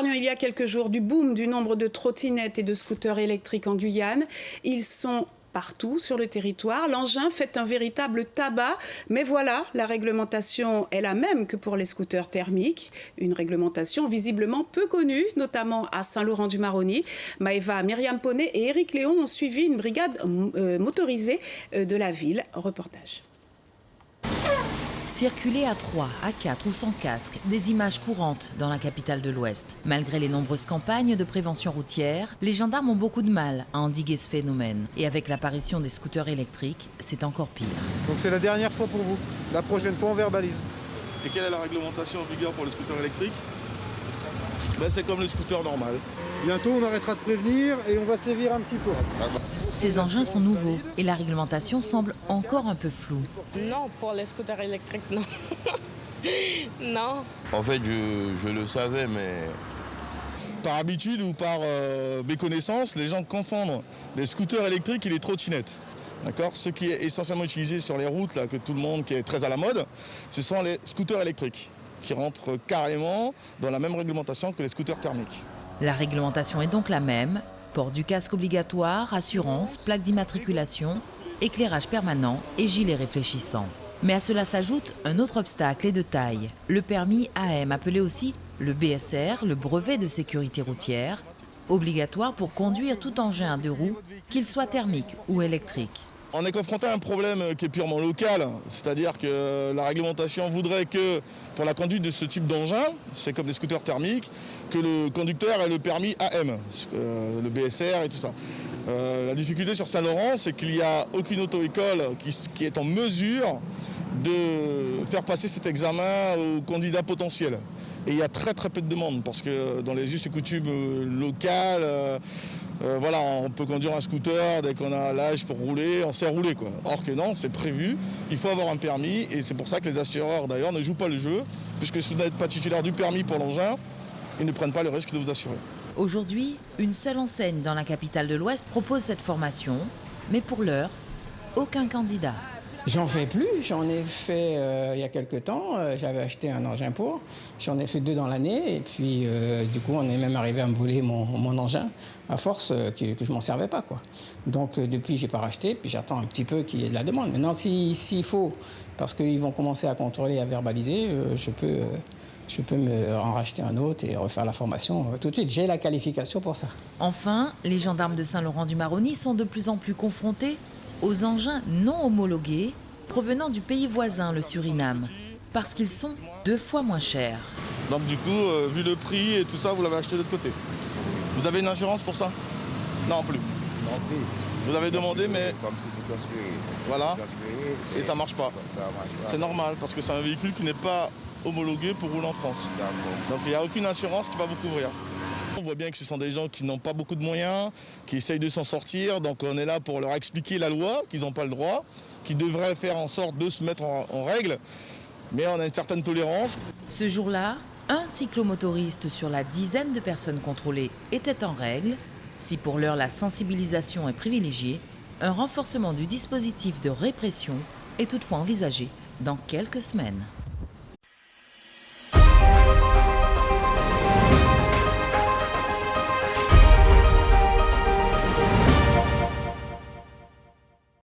parlions il y a quelques jours du boom du nombre de trottinettes et de scooters électriques en Guyane. Ils sont partout sur le territoire. L'engin fait un véritable tabac. Mais voilà, la réglementation est la même que pour les scooters thermiques. Une réglementation visiblement peu connue, notamment à Saint-Laurent-du-Maroni. Maëva, Myriam Poney et Éric Léon ont suivi une brigade motorisée de la ville. Reportage. Circuler à 3, à 4 ou sans casque, des images courantes dans la capitale de l'Ouest. Malgré les nombreuses campagnes de prévention routière, les gendarmes ont beaucoup de mal à endiguer ce phénomène. Et avec l'apparition des scooters électriques, c'est encore pire. Donc c'est la dernière fois pour vous. La prochaine fois, on verbalise. Et quelle est la réglementation en vigueur pour le scooter électrique? C'est comme le scooter normal. Bientôt, on arrêtera de prévenir et on va sévir un petit peu. Ces engins sont nouveaux et la réglementation semble encore un peu floue. Non, pour les scooters électriques, non. Non. En fait, je le savais, mais par habitude ou par méconnaissance, les gens confondent les scooters électriques et les trottinettes. D'accord? Ce qui est essentiellement utilisé sur les routes, là, que tout le monde, qui est très à la mode, ce sont les scooters électriques, qui rentrent carrément dans la même réglementation que les scooters thermiques. La réglementation est donc la même. Port du casque obligatoire, assurance, plaque d'immatriculation, éclairage permanent et gilet réfléchissant. Mais à cela s'ajoute un autre obstacle et de taille, le permis AM, appelé aussi le BSR, le brevet de sécurité routière, obligatoire pour conduire tout engin à 2 roues, qu'il soit thermique ou électrique. On est confronté à un problème qui est purement local, c'est-à-dire que la réglementation voudrait que pour la conduite de ce type d'engin, c'est comme les scooters thermiques, que le conducteur ait le permis AM, le BSR et tout ça. La difficulté sur Saint-Laurent, c'est qu'il n'y a aucune auto-école qui est en mesure de faire passer cet examen aux candidats potentiels. Et il y a très très peu de demandes, parce que dans les us et coutumes locales, voilà, on peut conduire un scooter dès qu'on a l'âge pour rouler, on sait rouler quoi. Or que non, c'est prévu, il faut avoir un permis et c'est pour ça que les assureurs d'ailleurs ne jouent pas le jeu, puisque si vous n'êtes pas titulaire du permis pour l'engin, ils ne prennent pas le risque de vous assurer. Aujourd'hui, une seule enseigne dans la capitale de l'Ouest propose cette formation, mais pour l'heure, aucun candidat. J'en fais plus, j'en ai fait il y a quelques temps, j'avais acheté un engin pour, j'en ai fait 2 dans l'année et puis du coup on est même arrivé à me voler mon engin à force que je m'en servais pas quoi. Donc depuis j'ai pas racheté, puis j'attends un petit peu qu'il y ait de la demande. Maintenant s'il faut, parce qu'ils vont commencer à contrôler, à verbaliser, je peux me en racheter un autre et refaire la formation tout de suite. J'ai la qualification pour ça. Enfin, les gendarmes de Saint-Laurent-du-Maroni sont de plus en plus confrontés aux engins non homologués provenant du pays voisin, le Suriname, parce qu'ils sont 2 fois moins chers. Donc du coup, vu le prix et tout ça, vous l'avez acheté de l'autre côté. Vous avez une assurance pour ça? Non plus. Non plus. Vous avez demandé, mais comme c'est voilà, et ça marche pas. C'est normal, parce que c'est un véhicule qui n'est pas homologué pour rouler en France. Donc il n'y a aucune assurance qui va vous couvrir. On voit bien que ce sont des gens qui n'ont pas beaucoup de moyens, qui essayent de s'en sortir, donc on est là pour leur expliquer la loi, qu'ils n'ont pas le droit, qu'ils devraient faire en sorte de se mettre en règle, mais on a une certaine tolérance. Ce jour-là, un cyclomotoriste sur la dizaine de personnes contrôlées était en règle. Si pour l'heure la sensibilisation est privilégiée, un renforcement du dispositif de répression est toutefois envisagé dans quelques semaines.